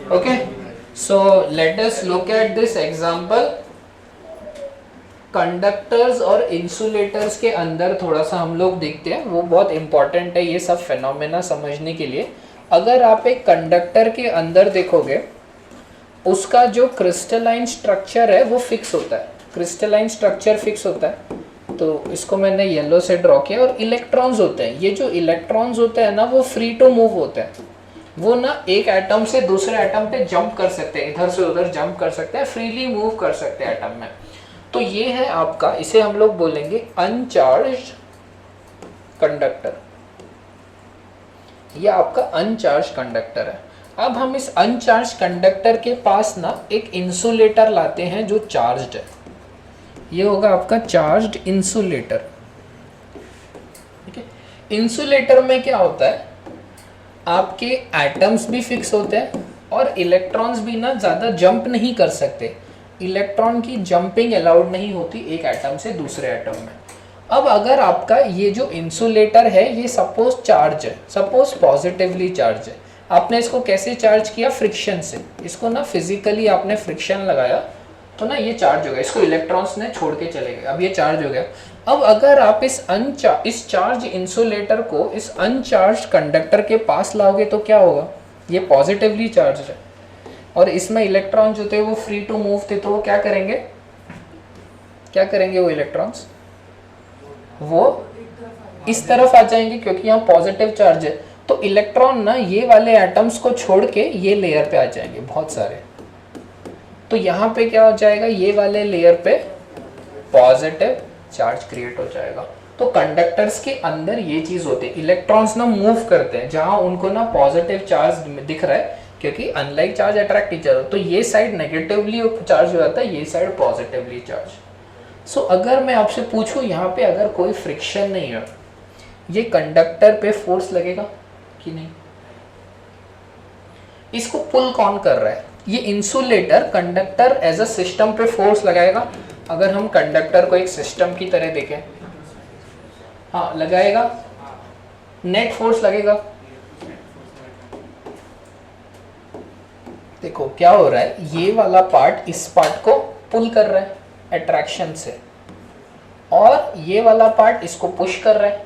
Okay, so let us look at this example. Conductors और insulators के अंदर थोड़ा सा हम लोग देखते हैं, वो बहुत इंपॉर्टेंट है ये सब फेनोमेना समझने के लिए। अगर आप एक कंडक्टर के अंदर देखोगे, उसका जो क्रिस्टलाइन स्ट्रक्चर है वो फिक्स होता है, क्रिस्टलाइन स्ट्रक्चर फिक्स होता है। तो इसको मैंने येलो से ड्रॉ किया। और इलेक्ट्रॉन्स होते हैं, ये जो इलेक्ट्रॉन्स होते हैं ना, वो फ्री टू मूव होते हैं। वो ना एक एटम से दूसरे एटम पे जंप कर सकते हैं, इधर से उधर जंप कर सकते हैं, फ्रीली मूव कर सकते हैं एटम में। तो ये है आपका, इसे हम लोग बोलेंगे अनचार्ज्ड कंडक्टर। ये आपका अनचार्ज्ड कंडक्टर है। अब हम इस अनचार्ज्ड कंडक्टर के पास ना एक इंसुलेटर लाते हैं जो चार्ज्ड है। ये होगा आपका चार्ज्ड इंसुलेटर। ठीक है, इंसुलेटर में क्या होता है, आपके एटम्स भी फिक्स होते हैं और इलेक्ट्रॉन्स भी ना ज़्यादा जंप नहीं कर सकते। इलेक्ट्रॉन की जंपिंग अलाउड नहीं होती एक एटम से दूसरे एटम में। अब अगर आपका ये जो इंसुलेटर है ये सपोज चार्ज है, सपोज पॉजिटिवली चार्ज है, आपने इसको कैसे चार्ज किया, फ्रिक्शन से। इसको ना फिजिकली आपने फ्रिक्शन लगाया तो ना ये चार्ज हो गया, इसको इलेक्ट्रॉन्स ने छोड़ के चले गए, अब ये चार्ज हो गया। अब अगर आप इस चार्ज इंसुलेटर को इस अनचार्ज कंडक्टर के पास लाओगे तो क्या होगा, ये पॉजिटिवली चार्ज है और इसमें इलेक्ट्रॉन जो थे वो फ्री टू मूव थे, तो वो क्या करेंगे, क्या करेंगे वो इलेक्ट्रॉन्स, वो इस तरफ आ जाएंगे क्योंकि यहाँ पॉजिटिव चार्ज है। तो इलेक्ट्रॉन ना ये वाले एटम्स को छोड़ के ये लेयर पे आ जाएंगे बहुत सारे। तो यहाँ पे क्या हो जाएगा, ये वाले लेयर पे पॉजिटिव चार्ज क्रिएट हो जाएगा। तो कंडक्टर्स के अंदर ये चीज होती है, इलेक्ट्रॉन्स ना मूव करते हैं जहां उनको ना पॉजिटिव चार्ज दिख रहा है, क्योंकि अनलाइक चार्ज अट्रैक्ट टीचर हो, तो ये साइड नेगेटिवली चार्ज हो जाता है, ये साइड पॉजिटिवली चार्ज। सो अगर मैं आपसे पूछूं यहाँ पे अगर कोई फ्रिक्शन नहीं है, ये कंडक्टर पे फोर्स लगेगा कि नहीं, इसको पुल कौन कर रहा है, ये insulator conductor as a system पे फोर्स लगाएगा। अगर हम कंडक्टर को एक सिस्टम की तरह देखें, हाँ लगाएगा, नेट फोर्स लगेगा। देखो क्या हो रहा है, ये वाला पार्ट इस पार्ट को पुल कर रहा है अट्रैक्शन से, और ये वाला पार्ट इसको पुश कर रहा है।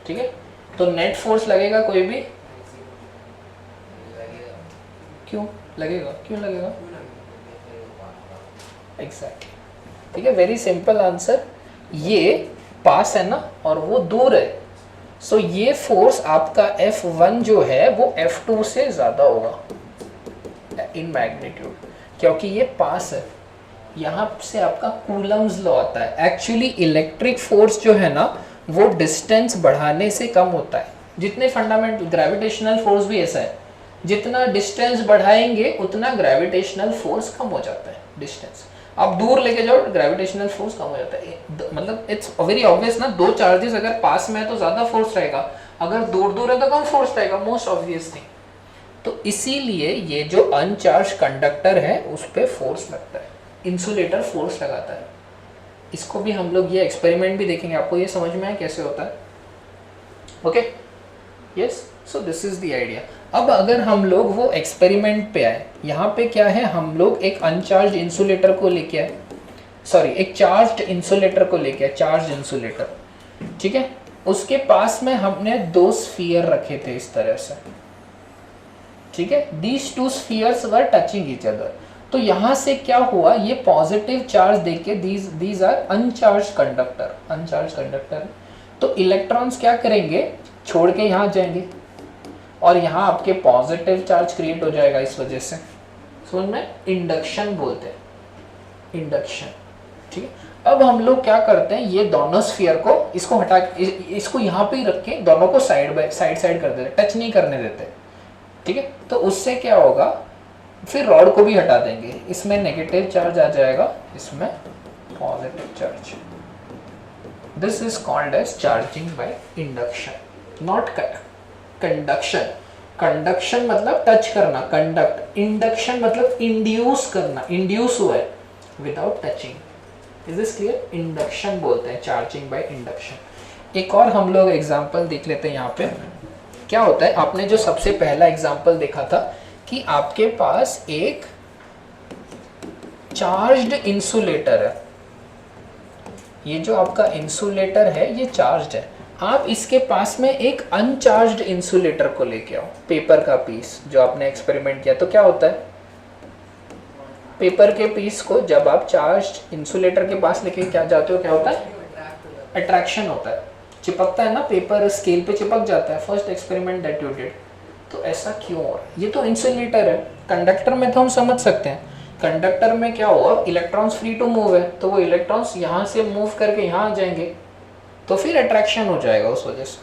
ठीक है, तो नेट फोर्स लगेगा कोई भी, क्यों लगेगा, क्यों लगेगा, एग्जैक्टली। ठीक है, वेरी सिंपल आंसर, ये पास है ना और वो दूर है। सो ये फोर्स आपका F1 जो है वो F2 से ज्यादा होगा इन मैग्नीट्यूड, क्योंकि ये पास है। यहाँ से आपका कूलम्स लॉ आता है। एक्चुअली इलेक्ट्रिक फोर्स जो है ना वो डिस्टेंस बढ़ाने से कम होता है। जितने फंडामेंटल ग्रेविटेशनल फोर्स भी ऐसा है, जितना डिस्टेंस बढ़ाएंगे उतना ग्रेविटेशनल फोर्स कम हो जाता है। डिस्टेंस आप दूर लेके जाओ, ग्रेविटेशनल फोर्स कम हो जाता है। मतलब इट्स वेरी ऑब्वियस ना, दो चार्जेस अगर पास में है तो ज्यादा फोर्स रहेगा, अगर दूर दूर है तो कम फोर्स रहेगा, मोस्ट ऑब्वियस थिंग। तो इसीलिए ये जो अनचार्ज कंडक्टर है उस पर फोर्स लगता है, इंसुलेटर फोर्स लगाता है। इसको भी हम लोग ये एक्सपेरिमेंट भी देखेंगे, आपको ये समझ में आए कैसे होता है। Okay, yes, so this is the idea. अब अगर हम लोग वो एक्सपेरिमेंट पे आए, यहाँ पे क्या है, हम लोग एक अनचार्ज इंसुलेटर को लेके आए, सॉरी एक चार्ज्ड इंसुलेटर को लेके आए, चार्ज इंसुलेटर। ठीक है, उसके पास में हमने दो स्फीयर रखे थे इस तरह से। ठीक है, these two spheres were touching each other. तो यहाँ से क्या हुआ, ये पॉजिटिव चार्ज देके these are uncharged conductor, uncharged conductor. तो इलेक्ट्रॉन्स क्या करेंगे, छोड़ के यहाँ जाएंगे और यहाँ आपके पॉजिटिव चार्ज क्रिएट हो जाएगा इस वजह से। समझ में, इंडक्शन बोलते हैं, इंडक्शन। ठीक है, अब हम लोग क्या करते हैं, ये दोनों स्फीयर को इसको हटा, इसको यहाँ पे ही रख के दोनों को साइड बाय साइड कर देते, टच नहीं करने देते। ठीक है, तो उससे क्या होगा, फिर रॉड को भी हटा देंगे, इसमें नेगेटिव चार्ज आ जाएगा, इसमें positive charge. This is called as charging by induction, not conduction. Conduction मतलब टच करना, कंडक्ट। इंडक्शन मतलब इंड्यूस करना, इंड्यूस हुआ है without touching. Is this clear, induction बोलते हैं चार्जिंग बाय इंडक्शन। एक और हम लोग एग्जांपल देख लेते हैं। यहाँ पे क्या होता है, आपने जो सबसे पहला एग्जांपल देखा था कि आपके पास एक चार्ज्ड इंसुलेटर है, ये जो आपका इंसुलेटर है ये चार्ज्ड है, आप इसके पास में एक अनचार्ज्ड इंसुलेटर को लेके आओ, पेपर का पीस जो आपने एक्सपेरिमेंट किया, तो क्या होता है, पेपर के पीस को जब आप चार्ज्ड इंसुलेटर के पास लेके क्या जाते हो, क्या होता है, अट्रैक्शन होता है, चिपकता है ना, पेपर स्केल पे चिपक जाता है, first experiment that you did. तो ऐसा क्यों हो रहा है, ये तो इंसुलेटर है, कंडक्टर में तो हम समझ सकते हैं, कंडक्टर में क्या होगा, इलेक्ट्रॉन्स फ्री टू मूव है, तो वो इलेक्ट्रॉन्स यहाँ से मूव करके यहाँ आ जाएंगे, तो फिर अट्रैक्शन हो जाएगा उस वजह से।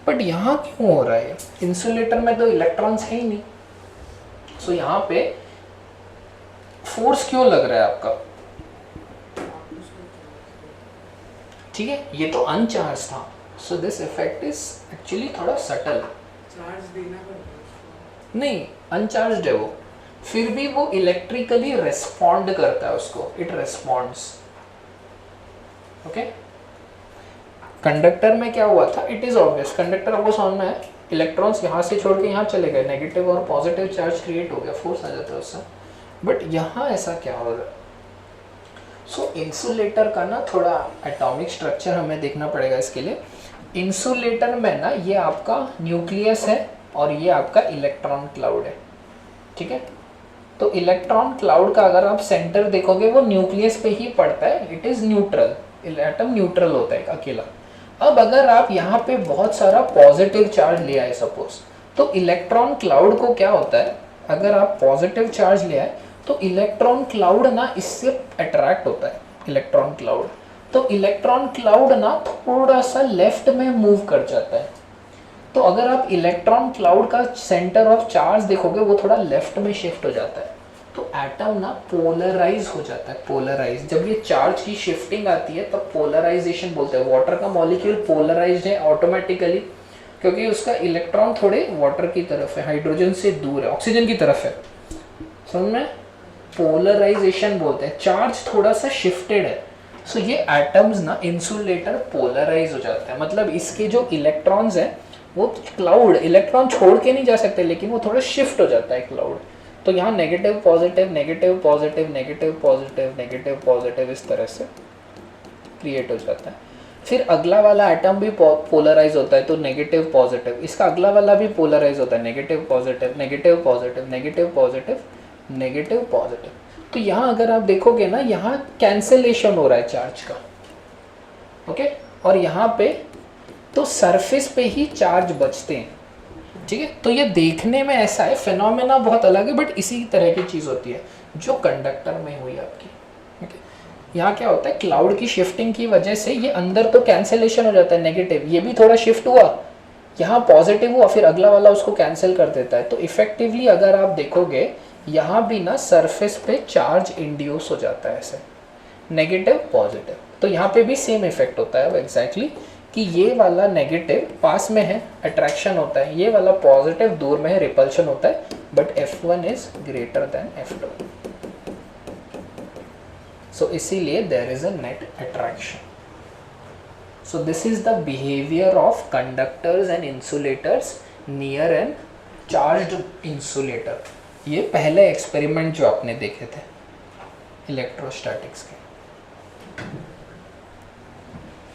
बट यहाँ क्यों हो रहा है, इंसुलेटर में तो इलेक्ट्रॉन्स है ही नहीं, सो यहाँ पे फोर्स क्यों लग रहा है आपका, ठीक है, ये तो अनचार्ज था, so this effect is actually थोड़ा सटल, चार्ज देना पड़ता नहीं अनचार्ज है वो, फिर भी वो इलेक्ट्रिकली रेस्पॉन्ड करता है उसको, इट रेस्पॉन्ड्स, ओके। कंडक्टर में क्या हुआ था, इट इज ऑब्वियस, कंडक्टर आपको समझ में है, इलेक्ट्रॉन्स यहाँ से छोड़ के यहाँ चले गए, नेगेटिव और पॉजिटिव चार्ज क्रिएट हो गया, फोर्स आ जाता है उससे, बट यहाँ ऐसा क्या हो रहा है। सो इंसुलेटर का ना थोड़ा एटॉमिक स्ट्रक्चर हमें देखना पड़ेगा इसके लिए। इंसुलेटर में ना ये आपका न्यूक्लियस है और ये आपका इलेक्ट्रॉन क्लाउड है, ठीक है। तो इलेक्ट्रॉन क्लाउड का अगर आप सेंटर देखोगे वो न्यूक्लियस पे ही पड़ता है, it is neutral, atom neutral होता है अकेला। अब अगर आप यहाँ पे बहुत सारा पॉजिटिव चार्ज ले आए सपोज, तो इलेक्ट्रॉन क्लाउड को क्या होता है, अगर आप पॉजिटिव चार्ज ले आए तो इलेक्ट्रॉन क्लाउड ना इससे अट्रैक्ट होता है, इलेक्ट्रॉन क्लाउड, तो इलेक्ट्रॉन क्लाउड ना थोड़ा सा लेफ्ट में मूव कर जाता है। तो अगर आप इलेक्ट्रॉन क्लाउड का सेंटर ऑफ चार्ज देखोगे वो थोड़ा लेफ्ट में शिफ्ट हो जाता है, तो एटम ना पोलराइज हो जाता है, पोलराइज, जब ये चार्ज की शिफ्टिंग आती है तब पोलराइजेशन बोलते हैं। वाटर का मॉलिक्यूल पोलराइज्ड है ऑटोमेटिकली, क्योंकि उसका इलेक्ट्रॉन थोड़े वाटर की तरफ है, हाइड्रोजन से दूर है, ऑक्सीजन की तरफ है, समझ में, पोलराइजेशन बोलते हैं, चार्ज थोड़ा सा शिफ्टेड है। सो ये एटम्स ना इंसुलेटर पोलराइज हो जाता है, मतलब इसके जो इलेक्ट्रॉन्स हैं वो क्लाउड, इलेक्ट्रॉन छोड़ के नहीं जा सकते लेकिन वो थोड़ा शिफ्ट हो जाता है क्लाउड, तो यहाँ negative positive negative positive negative positive negative positive इस तरह से क्रिएट हो जाता है। फिर अगला वाला एटम भी पोलराइज होता है, तो नेगेटिव पॉजिटिव, इसका अगला वाला भी पोलराइज होता है, negative positive negative positive negative positive negative positive. तो यहाँ अगर आप देखोगे ना, यहाँ कैंसिलेशन हो रहा है चार्ज का, ओके, और यहाँ पे तो सरफेस पे ही चार्ज बचते हैं, ठीक है। तो ये देखने में ऐसा है, फिनोमेना बहुत अलग है, बट इसी तरह की चीज़ होती है जो कंडक्टर में हुई आपकी, ओके। यहाँ क्या होता है, क्लाउड की शिफ्टिंग की वजह से ये अंदर तो कैंसिलेशन हो जाता है, नेगेटिव, ये भी थोड़ा शिफ्ट हुआ, यहाँ पॉजिटिव हुआ, फिर अगला वाला उसको कैंसिल कर देता है, तो इफेक्टिवली अगर आप देखोगे यहाँ भी ना सरफेस पे चार्ज इंड्यूस हो जाता है ऐसे, नेगेटिव पॉजिटिव, तो यहाँ पे भी सेम इफेक्ट होता है एग्जैक्टली, कि ये वाला नेगेटिव पास में है, अट्रैक्शन होता है, ये वाला पॉजिटिव दूर में है, रिपल्शन होता है, but F1 is greater than F2, so इसीलिए there is a net attraction. So this is the behaviour of conductors and insulators near an charged insulator. ये पहले एक्सपेरिमेंट जो आपने देखे थे इलेक्ट्रोस्टैटिक्स के।